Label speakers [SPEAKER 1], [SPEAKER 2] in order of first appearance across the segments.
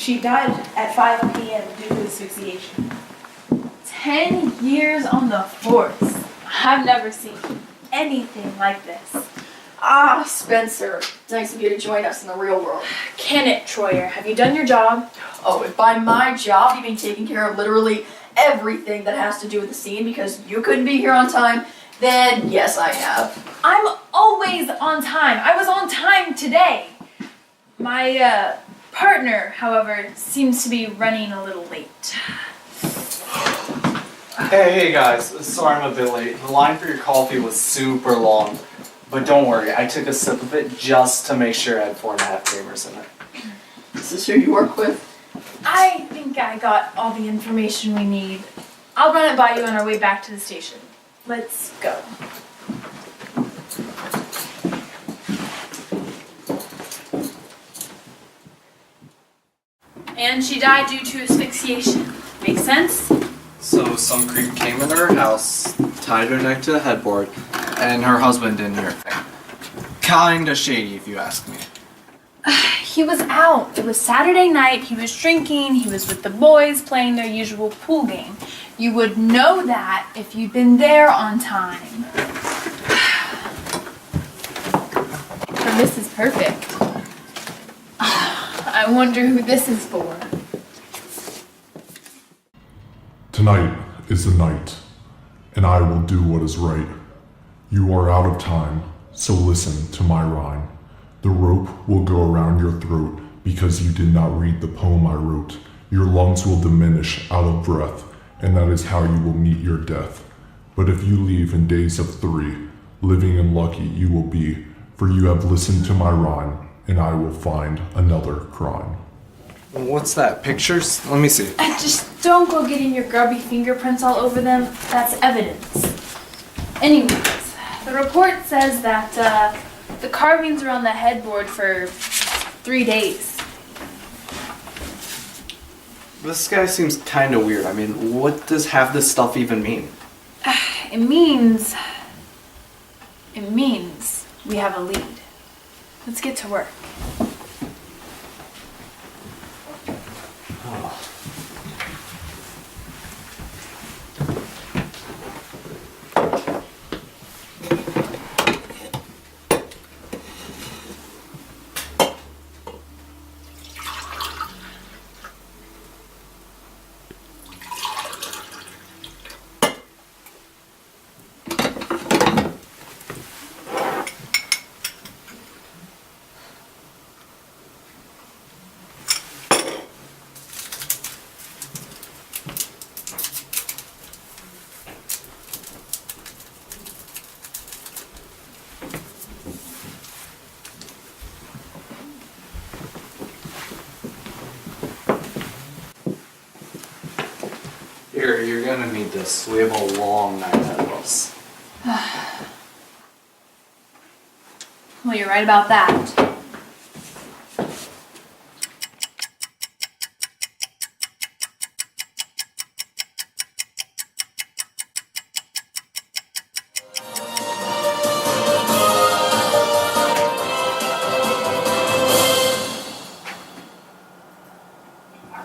[SPEAKER 1] She died at 5 p.m. due to asphyxiation. 10 years on the force. I've never seen anything like this.
[SPEAKER 2] Ah, Spencer. It's nice of you to join us in the real world.
[SPEAKER 1] Can it, Troyer? Have you done your job?
[SPEAKER 2] Oh, if by my job you mean taking care of literally everything that has to do with the scene because you couldn't be here on time, then yes, I have.
[SPEAKER 1] I'm always on time. I was on time today. My partner, however, seems to be running a little late.
[SPEAKER 3] Hey guys, sorry I'm a bit late. The line for your coffee was super long. But don't worry, I took a sip of it just to make sure it had 4.5 creamers in it.
[SPEAKER 2] Is this who you work with?
[SPEAKER 1] I think I got all the information we need. I'll run it by you on our way back to the station. Let's go. And she died due to asphyxiation. Makes sense?
[SPEAKER 3] So some creep came into her house, tied her neck to the headboard, and her husband didn't hear a thing. Kinda shady if you ask me.
[SPEAKER 1] He was out. It was Saturday night. He was drinking. He was with the boys playing their usual pool game. You would know that if you'd been there on time. But this is perfect. I wonder who this is for.
[SPEAKER 4] Tonight is the night, and I will do what is right. You are out of time, so listen to my rhyme. The rope will go around your throat because you did not read the poem I wrote. Your lungs will diminish out of breath, and that is how you will meet your death. But if you leave in days of 3, living and lucky you will be, for you have listened to my rhyme, and I will find another crime.
[SPEAKER 3] What's that? Pictures? Let me see.
[SPEAKER 1] Just don't go getting your grubby fingerprints all over them. That's evidence. Anyways, the report says that the carvings are on the headboard for 3 days.
[SPEAKER 3] This guy seems kinda weird. I mean, what does half this stuff even mean?
[SPEAKER 1] It means we have a lead. Let's get to work.
[SPEAKER 3] Here, you're gonna need this. We have a long night ahead of us.
[SPEAKER 1] Well, you're right about that.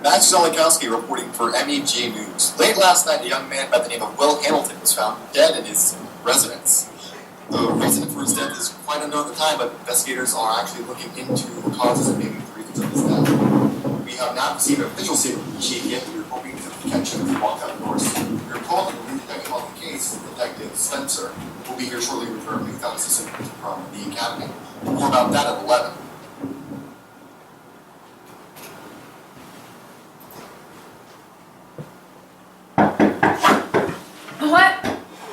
[SPEAKER 5] Max Zolikowski reporting for MEG News. Late last night, a young man by the name of Will Hamilton was found dead in his residence. The reason for his death is quite unknown at the time, but investigators are actually looking into the causes and maybe the reasons of his death. We have not received an official statement from the chief yet, but we're hoping to catch him if he walked out the doors. We're calling the lead detective on the case, Detective Spencer, who will be here shortly with her newfound assistant from the academy. More about that at 11.
[SPEAKER 1] What?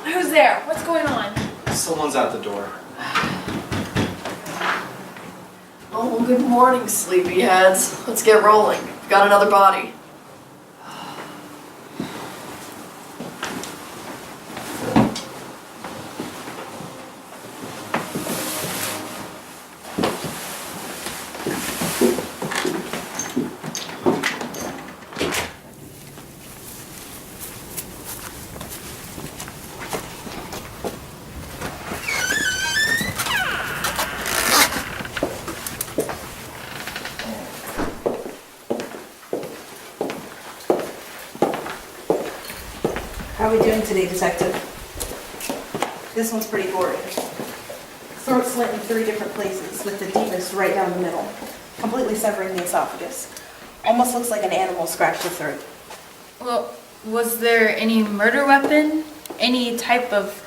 [SPEAKER 1] Who's there? What's going on?
[SPEAKER 3] Someone's at the door.
[SPEAKER 2] Oh, well, good morning, sleepyheads. Let's get rolling. We've got another body.
[SPEAKER 6] are we doing today, Detective? This one's pretty gory. Throat slit in 3 different places, with the deepest right down the middle, completely severing the esophagus. Almost looks like an animal scratched the throat.
[SPEAKER 1] Well, was there any murder weapon? Any type of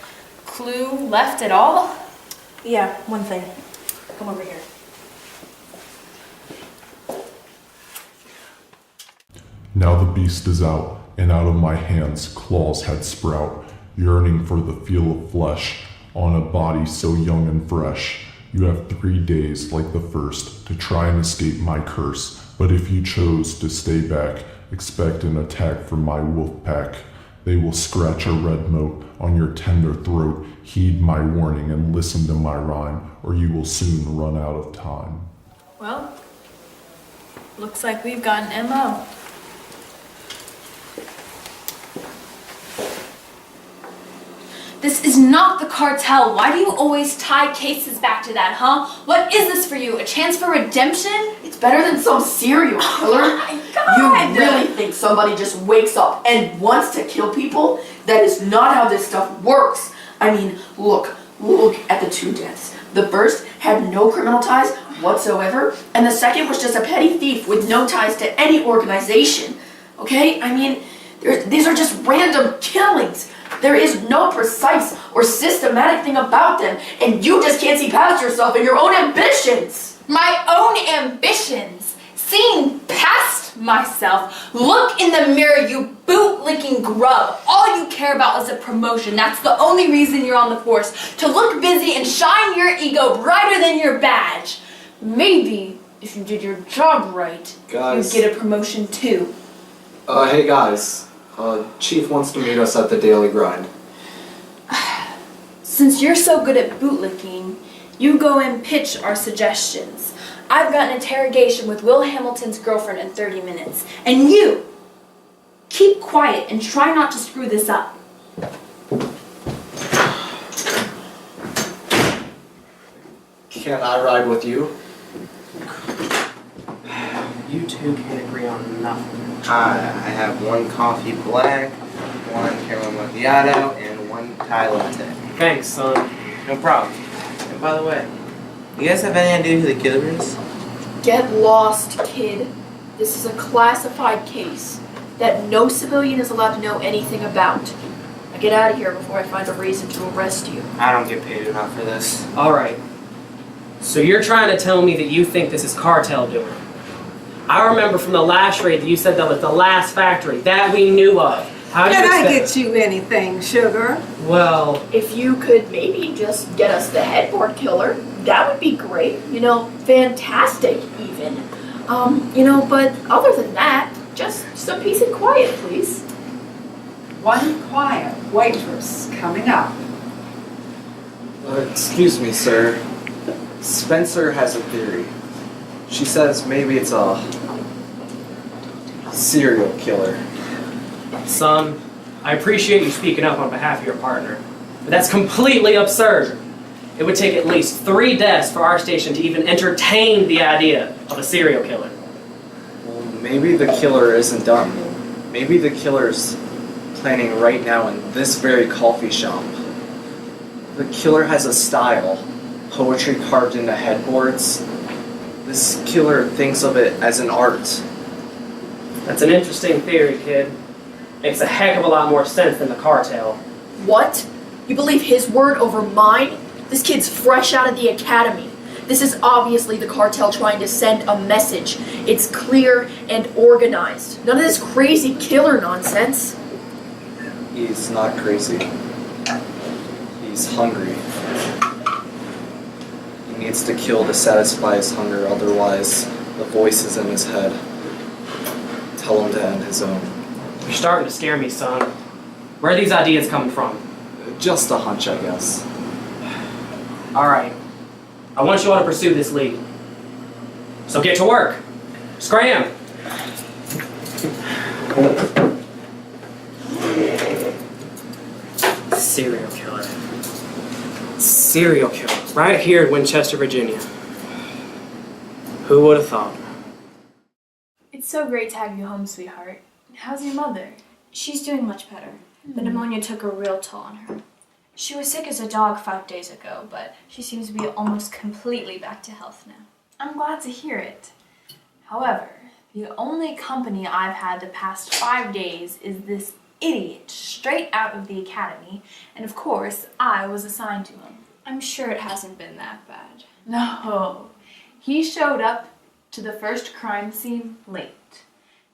[SPEAKER 1] clue left at all?
[SPEAKER 6] Yeah, one thing. Come over here.
[SPEAKER 4] Now the beast is out, and out of my hands claws had sprout, yearning for the feel of flesh on a body so young and fresh. You have 3 days like the first to try and escape my curse, but if you chose to stay back, expect an attack from my wolf pack. They will scratch a red moat on your tender throat. Heed my warning and listen to my rhyme, or you will soon run out of time.
[SPEAKER 1] Well, looks like we've got an MO. This is not the cartel. Why do you always tie cases back to that, huh? What is this for you? A chance for redemption?
[SPEAKER 2] It's better than some serial killer.
[SPEAKER 1] Oh my God!
[SPEAKER 2] You really think somebody just wakes up and wants to kill people? That is not how this stuff works. I mean, look at the 2 deaths. The first had no criminal ties whatsoever, and the second was just a petty thief with no ties to any organization. Okay? I mean, these are just random killings. There is no precise or systematic thing about them, and you just can't see past yourself and your own ambitions.
[SPEAKER 1] My own ambitions? Seeing past myself? Look in the mirror, you boot-licking grub. All you care about is a promotion. That's the only reason you're on the force. To look busy and shine your ego brighter than your badge. Maybe, if you did your job right,
[SPEAKER 3] Guys.
[SPEAKER 1] you'd get a promotion too.
[SPEAKER 3] Hey guys. Chief wants to meet us at the Daily Grind.
[SPEAKER 1] Since you're so good at bootlicking, you go and pitch our suggestions. I've got an interrogation with Will Hamilton's girlfriend in 30 minutes. And you, keep quiet and try not to screw this up.
[SPEAKER 3] Can I ride with you?
[SPEAKER 7] You two can't agree on nothing. I have 1 coffee black, 1 caramel macchiato, and 1 Thai latte.
[SPEAKER 8] Thanks, son.
[SPEAKER 7] No problem. And by the way, you guys have any idea who the killer is?
[SPEAKER 2] Get lost, kid. This is a classified case that no civilian is allowed to know anything about. Now get out of here before I find a reason to arrest you.
[SPEAKER 7] I don't get paid enough for this.
[SPEAKER 8] Alright. So you're trying to tell me that you think this is cartel doing? I remember from the last raid that you said that was the last factory that we knew of. How do you
[SPEAKER 9] Can I
[SPEAKER 8] expect-
[SPEAKER 9] get you anything, sugar?
[SPEAKER 8] Well,
[SPEAKER 2] If you could maybe just get us the headboard killer, that would be great. You know, fantastic even. But other than that, just some peace and quiet, please.
[SPEAKER 9] One quiet waitress coming up.
[SPEAKER 3] Excuse me, sir. Spencer has a theory. She says maybe it's a serial killer.
[SPEAKER 8] son, I appreciate you speaking up on behalf of your partner, but that's completely absurd. It would take at least 3 deaths for our station to even entertain the idea of a serial killer.
[SPEAKER 3] Well, maybe the killer isn't done. Maybe the killer's planning right now in this very coffee shop. The killer has a style, poetry carved into headboards. This killer thinks of it as an art.
[SPEAKER 8] That's an interesting theory, kid. Makes a heck of a lot more sense than the cartel.
[SPEAKER 2] What? You believe his word over mine? This kid's fresh out of the academy. This is obviously the cartel trying to send a message. It's clear and organized. None of this crazy killer nonsense.
[SPEAKER 3] He's not crazy. He's hungry. He needs to kill to satisfy his hunger, otherwise the voices in his head tell him to end his own.
[SPEAKER 8] You're starting to scare me, son. Where are these ideas coming from?
[SPEAKER 3] Just a hunch, I guess.
[SPEAKER 8] Alright. I want you all to pursue this lead. So get to work. Scram! Serial killer. Serial killer. Right here in Winchester, Virginia. Who would have thought?
[SPEAKER 1] It's so great to have you home, sweetheart. How's your mother?
[SPEAKER 10] She's doing much better. The pneumonia took a real toll on her. She was sick as a dog 5 days ago, but she seems to be almost completely back to health now.
[SPEAKER 1] I'm glad to hear it. However, the only company I've had the past 5 days is this idiot straight out of the academy, and of course, I was assigned to him.
[SPEAKER 10] I'm sure it hasn't been that bad.
[SPEAKER 1] No, he showed up to the first crime scene late.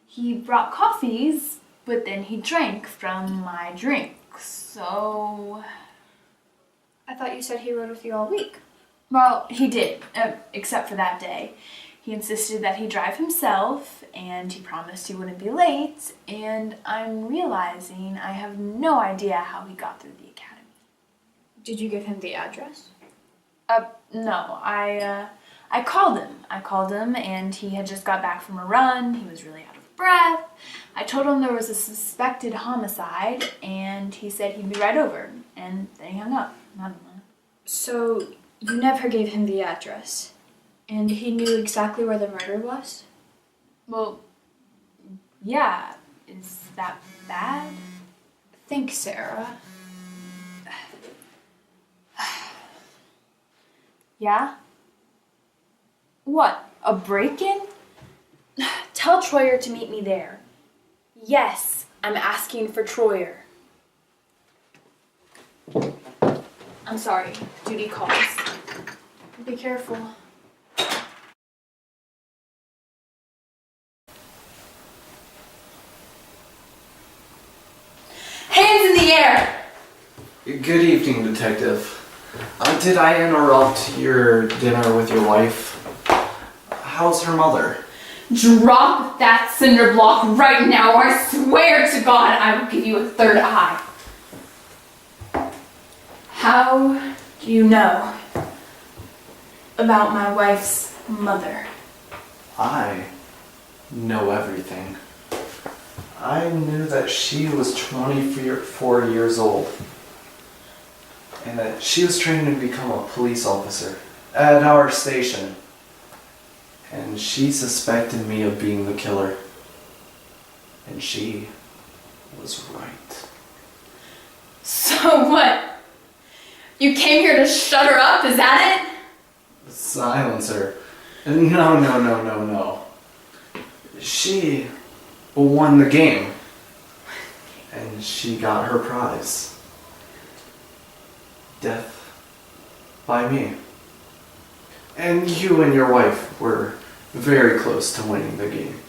[SPEAKER 1] He brought coffees, but then he drank from my drink, so...
[SPEAKER 10] I thought you said he rode with you all week.
[SPEAKER 1] Well, he did, except for that day. He insisted that he drive himself, and he promised he wouldn't be late, and I'm realizing I have no idea how he got through the academy.
[SPEAKER 10] Did you give him the address?
[SPEAKER 1] No, I called him. I called him, and he had just got back from a run. He was really out of breath. I told him there was a suspected homicide, and he said he'd be right over, and then he hung up. I don't know.
[SPEAKER 10] So, you never gave him the address, and he knew exactly where the murder was?
[SPEAKER 1] Well, yeah. Is that bad?
[SPEAKER 10] Think, Sarah.
[SPEAKER 1] Yeah? What, a break-in? Tell Troyer to meet me there. Yes, I'm asking for Troyer. I'm sorry, duty calls. Be careful. Hands in the air!
[SPEAKER 3] Good evening, Detective. Did I interrupt your dinner with your wife? How's her mother?
[SPEAKER 1] Drop that cinder block right now, or I swear to God I will give you a third eye. How do you know about my wife's mother?
[SPEAKER 3] I know everything. I knew that she was 24 years old and that she was training to become a police officer at our station. And she suspected me of being the killer. And she was right.
[SPEAKER 1] So what? You came here to shut her up, is that it?
[SPEAKER 3] Silence her. No. She won the game. And she got her prize. Death by me. And you and your wife were very close to winning the game.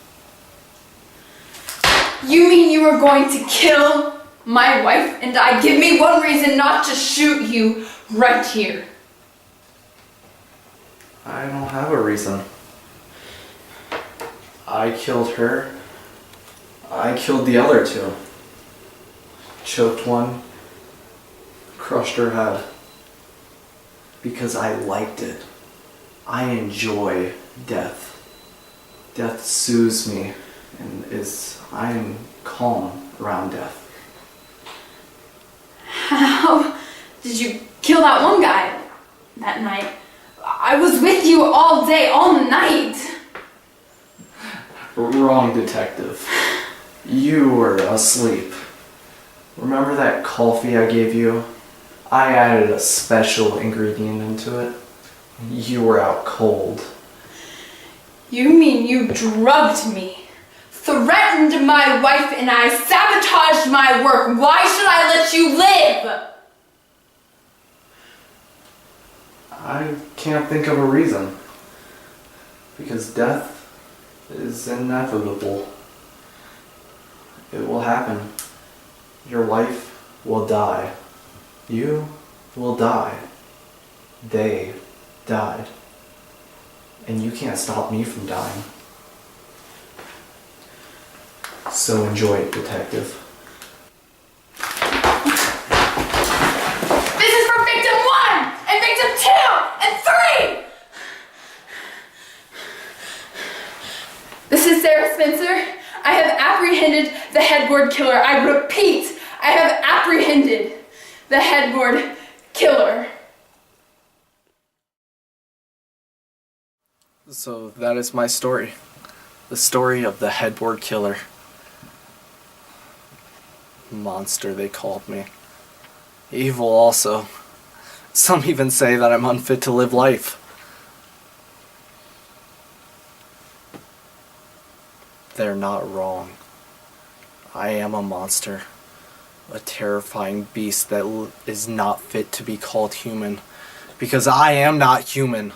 [SPEAKER 1] You mean you were going to kill my wife and I? Give me one reason not to shoot you right here.
[SPEAKER 3] I don't have a reason. I killed her. I killed the other two. Choked one. Crushed her head. Because I liked it. I enjoy death. Death soothes me and I am calm around death.
[SPEAKER 1] How did you kill that one guy that night? I was with you all day, all night.
[SPEAKER 3] Wrong, Detective. You were asleep. Remember that coffee I gave you? I added a special ingredient into it. You were out cold.
[SPEAKER 1] You mean you drugged me, threatened my wife, and I sabotaged my work? Why should I let you live?
[SPEAKER 3] I can't think of a reason. Because death is inevitable. It will happen. Your wife will die. You will die. They died. And you can't stop me from dying. So enjoy it, Detective.
[SPEAKER 1] This is for victim 1 and victim 2 and 3! This is Sarah Spencer. I have apprehended the headboard killer. I repeat, I have apprehended the headboard killer.
[SPEAKER 3] So that is my story. The story of the headboard killer. Monster, they called me. Evil also. Some even say that I'm unfit to live life. They're not wrong. I am a monster. A terrifying beast that is not fit to be called human. Because I am not human.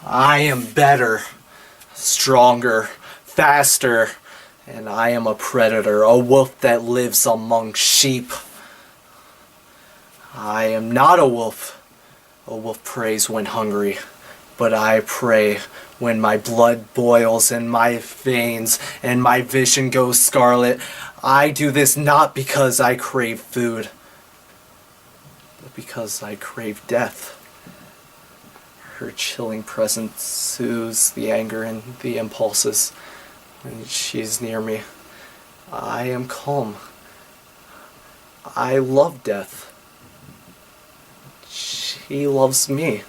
[SPEAKER 3] I am better, stronger, faster, and I am a predator, a wolf that lives among sheep. I am not a wolf. A wolf preys when hungry, but I prey when my blood boils in my veins and my vision goes scarlet. I do this not because I crave food, but because I crave death. Her chilling presence soothes the anger and the impulses. When she's near me, I am calm. I love death. She loves me.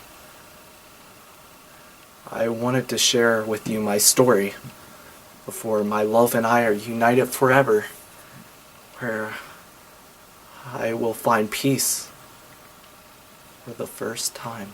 [SPEAKER 3] I wanted to share with you my story before my love and I are united forever, where I will find peace for the first time.